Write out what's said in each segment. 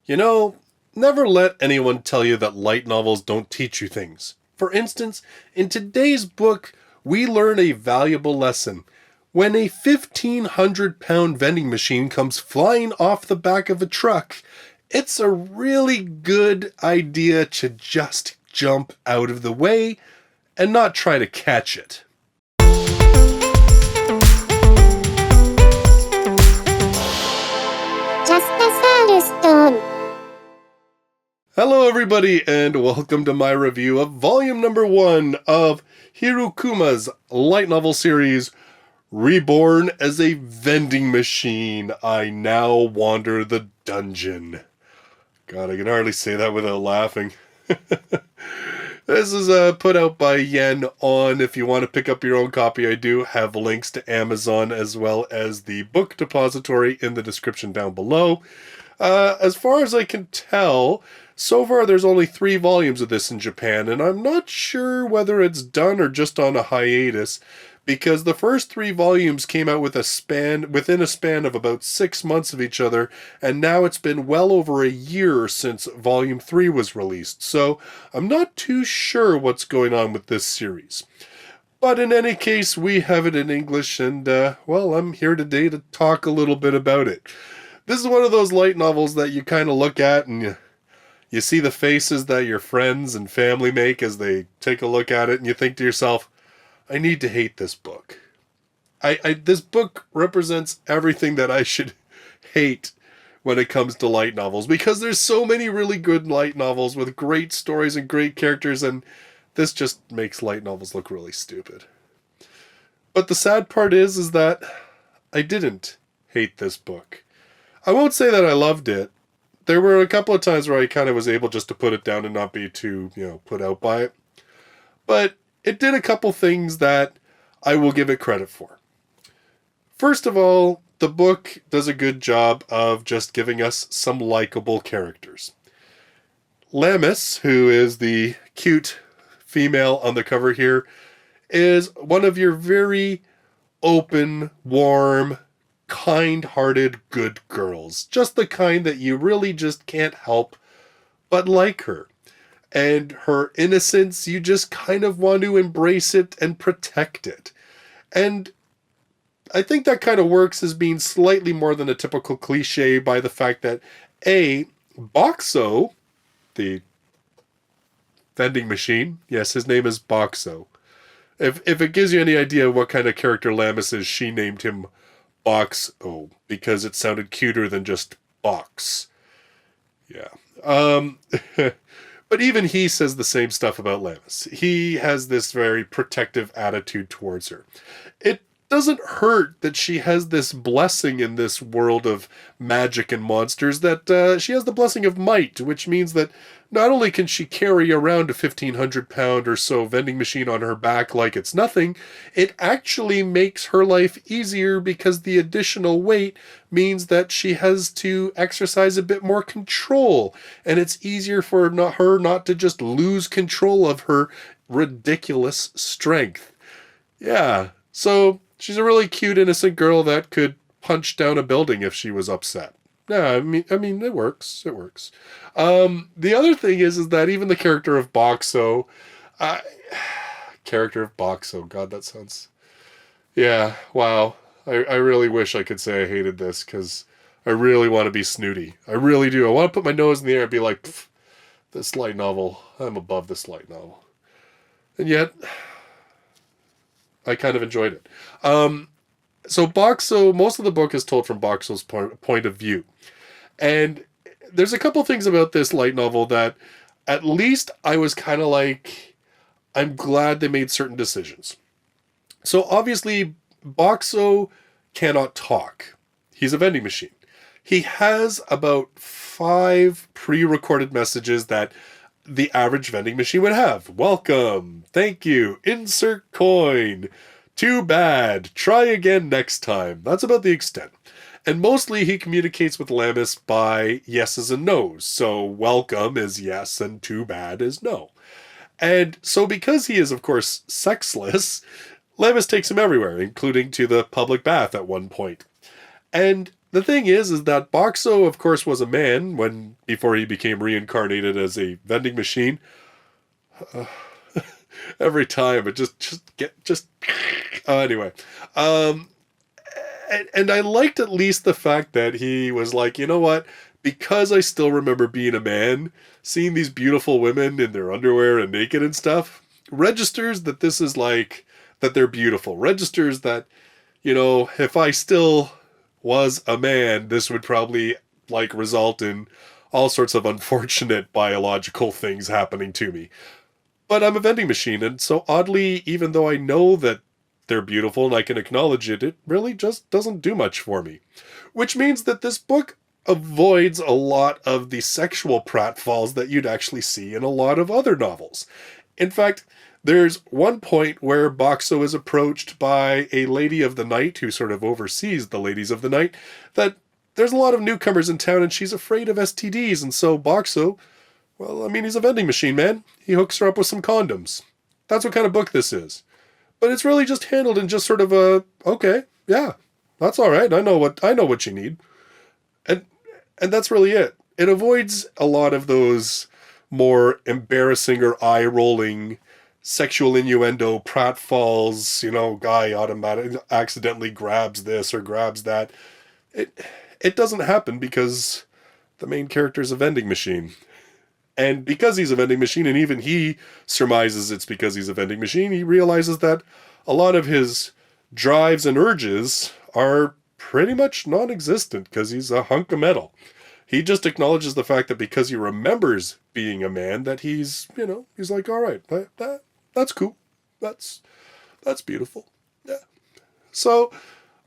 You know, never let anyone tell you that light novels don't teach you things. For instance, in today's book, we learn a valuable lesson. When a 1,500-pound vending machine comes flying off the back of a truck, it's a really good idea to just jump out of the way and not try to catch it. Hello everybody, and welcome to my review of volume number 1 of Hirukuma's light novel series, Reborn as a Vending Machine. I now wander the dungeon. God, I can hardly say that without laughing. This is put out by Yen On. If you want to pick up your own copy, I do have links to Amazon as well as the book depository in the description down below. As far as I can tell, so far there's only 3 volumes of this in Japan, and I'm not sure whether it's done or just on a hiatus, because the first 3 volumes came out within a span of about 6 months of each other, and now it's been well over a year since volume 3 was released, so I'm not too sure what's going on with this series. But in any case, we have it in English, and, well, I'm here today to talk a little bit about it. This is one of those light novels that you kind of look at and you see the faces that your friends and family make as they take a look at it, and you think to yourself, I need to hate this book. This book represents everything that I should hate when it comes to light novels, because there's so many really good light novels with great stories and great characters, and this just makes light novels look really stupid. But the sad part is that I didn't hate this book. I won't say that I loved it. There were a couple of times where I kind of was able just to put it down and not be too, put out by it. But it did a couple things that I will give it credit for. First of all, the book does a good job of just giving us some likable characters. Lamis, who is the cute female on the cover here, is one of your very open, warm, kind-hearted good girls. Just the kind that you really just can't help but like her. And her innocence, you just kind of want to embrace it and protect it. And I think that kind of works as being slightly more than a typical cliche by the fact that Boxo, the vending machine, yes, his name is Boxo. If it gives you any idea what kind of character Lamis is, she named him Boxo, because it sounded cuter than just box. Yeah. But even he says the same stuff about Lamis. He has this very protective attitude towards her. It doesn't hurt that she has this blessing in this world of magic and monsters, that she has the blessing of might, which means that not only can she carry around a 1,500-pound or so vending machine on her back like it's nothing, it actually makes her life easier because the additional weight means that she has to exercise a bit more control, and it's easier for her not to just lose control of her ridiculous strength. Yeah, so she's a really cute, innocent girl that could punch down a building if she was upset. Yeah, I mean, it works. It works. The other thing is that even the character of Boxo, God, that sounds, yeah, wow. I really wish I could say I hated this, because I really want to be snooty. I really do. I want to put my nose in the air and be like, this light novel, I'm above this light novel. And yet, I kind of enjoyed it. So Boxo, most of the book is told from Boxo's point of view. And there's a couple things about this light novel that at least I was kind of like, I'm glad they made certain decisions. So obviously, Boxo cannot talk. He's a vending machine. He has about 5 pre-recorded messages that the average vending machine would have. Welcome. Thank you. Insert coin. Too bad. Try again next time. That's about the extent. And mostly he communicates with Lamis by yeses and nos. So welcome is yes and too bad is no. And so because he is, of course, sexless, Lamis takes him everywhere, including to the public bath at one point. And the thing is that Boxo, of course, was a man before he became reincarnated as a vending machine. Every time, it anyway. Um, and I liked at least the fact that he was like, you know what? Because I still remember being a man, seeing these beautiful women in their underwear and naked and stuff, registers that this is like, that they're beautiful. Registers that, if I still was a man, this would probably like result in all sorts of unfortunate biological things happening to me. But I'm a vending machine, and so oddly, even though I know that they're beautiful and I can acknowledge it, it really just doesn't do much for me. Which means that this book avoids a lot of the sexual pratfalls that you'd actually see in a lot of other novels. In fact, there's one point where Boxo is approached by a lady of the night who sort of oversees the ladies of the night, that there's a lot of newcomers in town and she's afraid of STDs, and so Boxo, well, I mean, he's a vending machine, man. He hooks her up with some condoms. That's what kind of book this is. But it's really just handled in just sort of a, okay, yeah, that's all right. I know what you need. And that's really it. It avoids a lot of those more embarrassing or eye-rolling sexual innuendo pratfalls, guy accidentally grabs this or grabs that. It doesn't happen because the main character is a vending machine. And because he's a vending machine, and even he surmises it's because he's a vending machine, he realizes that a lot of his drives and urges are pretty much non-existent because he's a hunk of metal. He just acknowledges the fact that because he remembers being a man, that he's like, all right, that's cool. That's beautiful. Yeah. So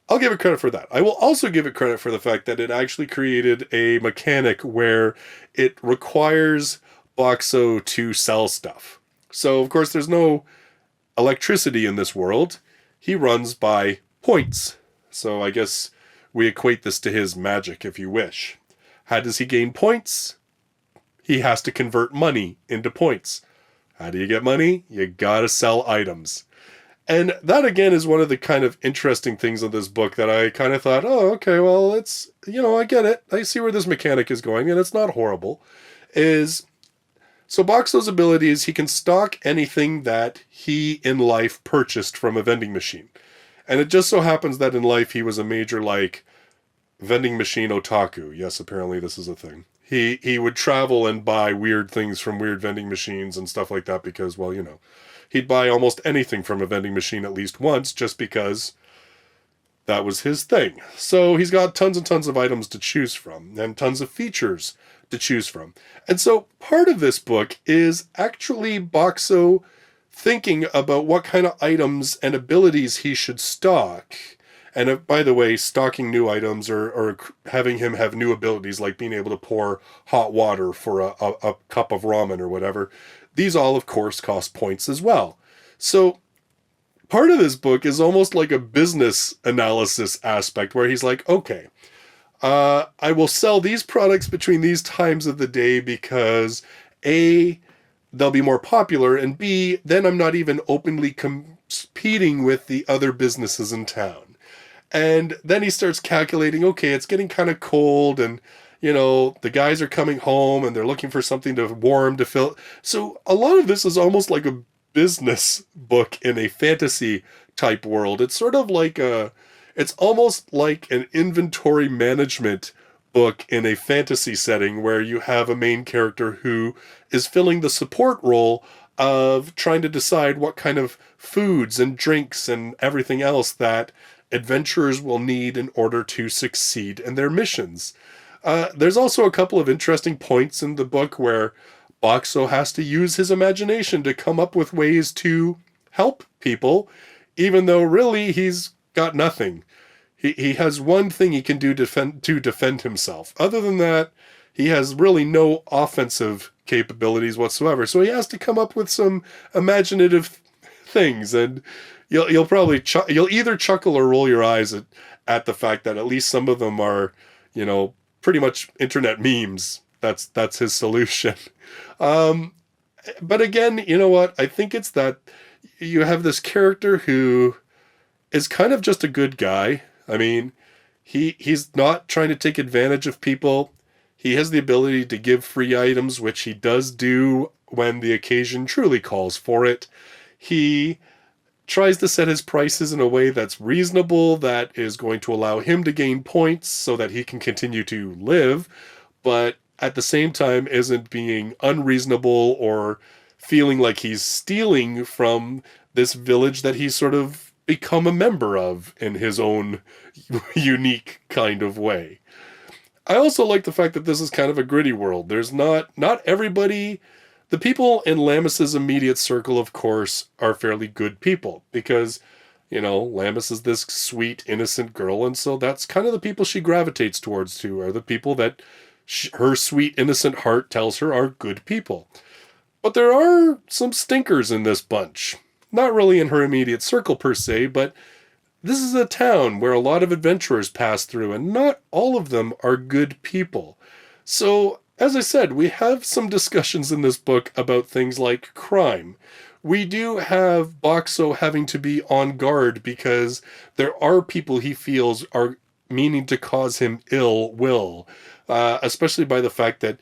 I'll give it credit for that. I will also give it credit for the fact that it actually created a mechanic where it requires Boxo to sell stuff. So, of course, there's no electricity in this world. He runs by points. So I guess we equate this to his magic, if you wish. How does he gain points? He has to convert money into points. How do you get money? You gotta sell items. And that, again, is one of the kind of interesting things of this book that I kind of thought, oh, okay, well, it's, I get it. I see where this mechanic is going, and it's not horrible. So Boxo's ability is he can stock anything that he in life purchased from a vending machine. And it just so happens that in life he was a major, vending machine otaku. Yes, apparently this is a thing. He would travel and buy weird things from weird vending machines and stuff like that because, well, he'd buy almost anything from a vending machine at least once just because that was his thing. So he's got tons and tons of items to choose from and tons of features to choose from. And so part of this book is actually Boxo thinking about what kind of items and abilities he should stock. And by the way, stocking new items or having him have new abilities like being able to pour hot water for a cup of ramen or whatever, these all, of course, cost points as well. So part of this book is almost like a business analysis aspect where he's like, okay, I will sell these products between these times of the day because A, they'll be more popular, and B, then I'm not even openly competing with the other businesses in town. And then he starts calculating, okay, it's getting kind of cold and, the guys are coming home and they're looking for something to warm to fill. So a lot of this is almost like a business book in a fantasy type world. It's sort of like it's almost like an inventory management book in a fantasy setting where you have a main character who is filling the support role of trying to decide what kind of foods and drinks and everything else that adventurers will need in order to succeed in their missions. There's also a couple of interesting points in the book where Boxo has to use his imagination to come up with ways to help people, even though really he's got nothing. He has one thing he can do to defend himself. Other than that, he has really no offensive capabilities whatsoever. So he has to come up with some imaginative things, and you'll probably you'll either chuckle or roll your eyes at the fact that at least some of them are, pretty much internet memes. That's his solution. But again, you know what? I think it's that you have this character who is kind of just a good guy. I mean, He's not trying to take advantage of people. He has the ability to give free items, which he does do when the occasion truly calls for it. He tries to set his prices in a way that's reasonable, that is going to allow him to gain points so that he can continue to live, but at the same time isn't being unreasonable or feeling like he's stealing from this village that he's sort of become a member of in his own unique kind of way. I also like the fact that this is kind of a gritty world. There's not everybody. The people in Lammas's immediate circle, of course, are fairly good people because, Lammas is this sweet, innocent girl, and so that's kind of the people she gravitates towards too, are the people that her sweet, innocent heart tells her are good people. But there are some stinkers in this bunch. Not really in her immediate circle per se, but this is a town where a lot of adventurers pass through, and not all of them are good people. So, as I said, we have some discussions in this book about things like crime. We do have Boxo having to be on guard because there are people he feels are meaning to cause him ill will, especially by the fact that,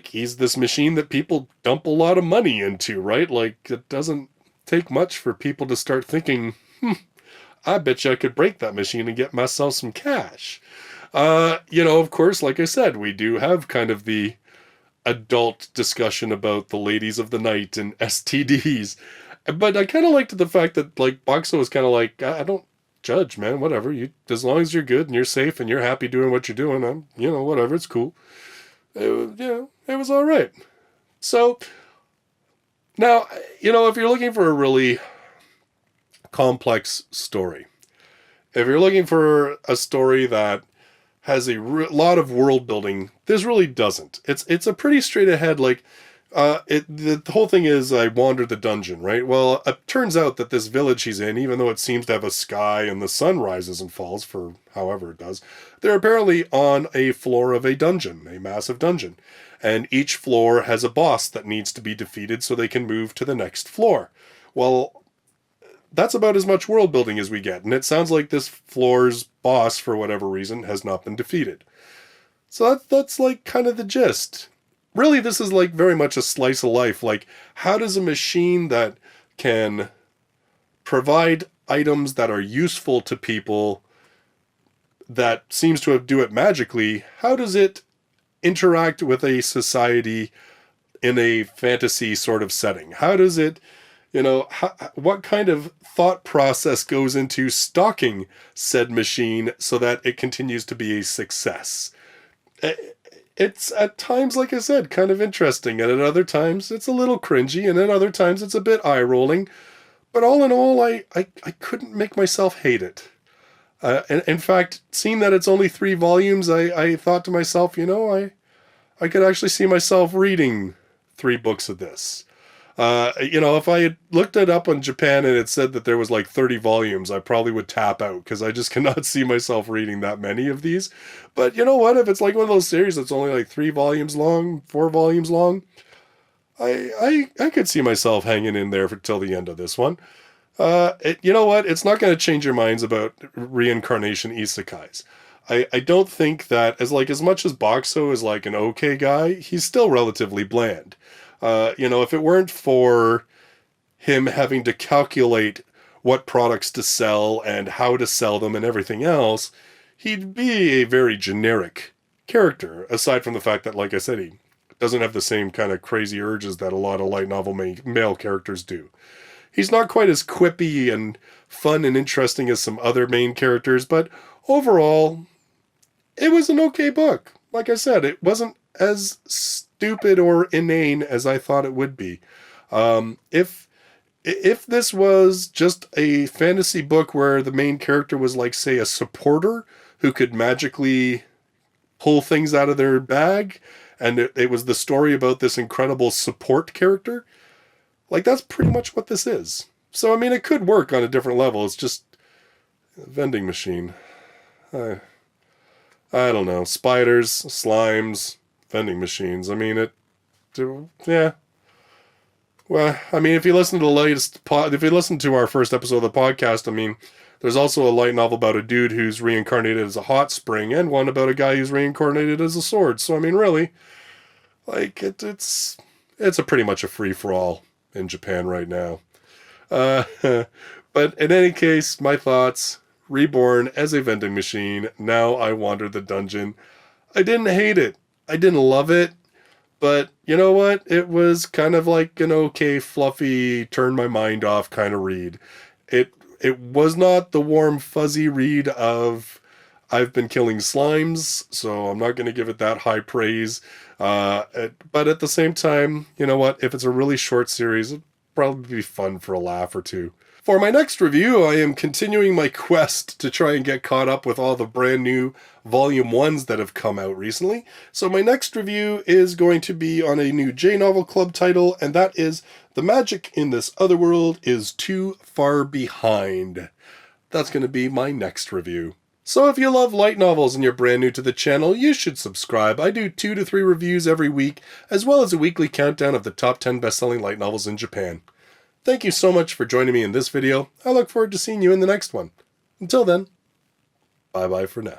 he's this machine that people dump a lot of money into, right? It doesn't take much for people to start thinking, I bet you I could break that machine and get myself some cash. Of course, like I said, we do have kind of the adult discussion about the ladies of the night and STDs. But I kind of liked the fact that, Boxo was kind of I don't judge, man, whatever. As long as you're good and you're safe and you're happy doing what you're doing, whatever, it's cool. It was all right. So, now, if you're looking for a really complex story, if you're looking for a story that has a lot of world building, this really doesn't. It's a pretty straight ahead, the whole thing is I wandered the dungeon, right? Well, it turns out that this village he's in, even though it seems to have a sky and the sun rises and falls for however it does, they're apparently on a floor of a dungeon, a massive dungeon. And each floor has a boss that needs to be defeated so they can move to the next floor. Well, that's about as much world building as we get, and it sounds like this floor's boss, for whatever reason, has not been defeated. So that's kind of the gist. Really, this is very much a slice of life. How does a machine that can provide items that are useful to people, that seems to do it magically, how does it interact with a society in a fantasy sort of setting? How does it, what kind of thought process goes into stocking said machine so that it continues to be a success? It's at times, like I said, kind of interesting, and at other times it's a little cringy, and at other times it's a bit eye-rolling. But all in all, I couldn't make myself hate it. And in fact, seeing that it's only 3 volumes, I thought to myself, I could actually see myself reading 3 books of this. If I had looked it up on Japan and it said that there was 30 volumes, I probably would tap out because I just cannot see myself reading that many of these. But you know what? If it's one of those series that's only 3 volumes long, 4 volumes long, I could see myself hanging in there till the end of this one. You know what? It's not going to change your minds about reincarnation isekais. I don't think that as much as Boxo is an okay guy, he's still relatively bland. If it weren't for him having to calculate what products to sell and how to sell them and everything else, he'd be a very generic character, aside from the fact that, like I said, he doesn't have the same kind of crazy urges that a lot of light novel male characters do. He's not quite as quippy and fun and interesting as some other main characters, but overall, it was an okay book. Like I said, it wasn't as stupid or inane as I thought it would be. If this was just a fantasy book where the main character was say a supporter who could magically pull things out of their bag, and it was the story about this incredible support character, that's pretty much what this is. So, it could work on a different level. It's just a vending machine. I don't know. Spiders, slimes, vending machines. Yeah. Well, if you listen to if you listen to our first episode of the podcast, There's also a light novel about a dude who's reincarnated as a hot spring, and one about a guy who's reincarnated as a sword. So, I mean, really, like, it's pretty much a free-for-all in Japan right now. But in any case, my thoughts: Reborn as a vending machine. Now I wander the dungeon. I didn't hate it. I didn't love it. But you know what? It was kind of like an okay, fluffy, turn my mind off kind of read. It was not the warm, fuzzy read of I've been killing slimes, so I'm not going to give it that high praise. But at the same time, you know what? If it's a really short series, it'd probably be fun for a laugh or two. For my next review, I am continuing my quest to try and get caught up with all the brand new Volume 1s that have come out recently. So my next review is going to be on a new J-Novel Club title, and that is The Magic in This Other World is Too Far Behind. That's going to be my next review. So if you love light novels and you're brand new to the channel, you should subscribe. I do 2 to 3 reviews every week, as well as a weekly countdown of the top 10 best-selling light novels in Japan. Thank you so much for joining me in this video. I look forward to seeing you in the next one. Until then, bye-bye for now.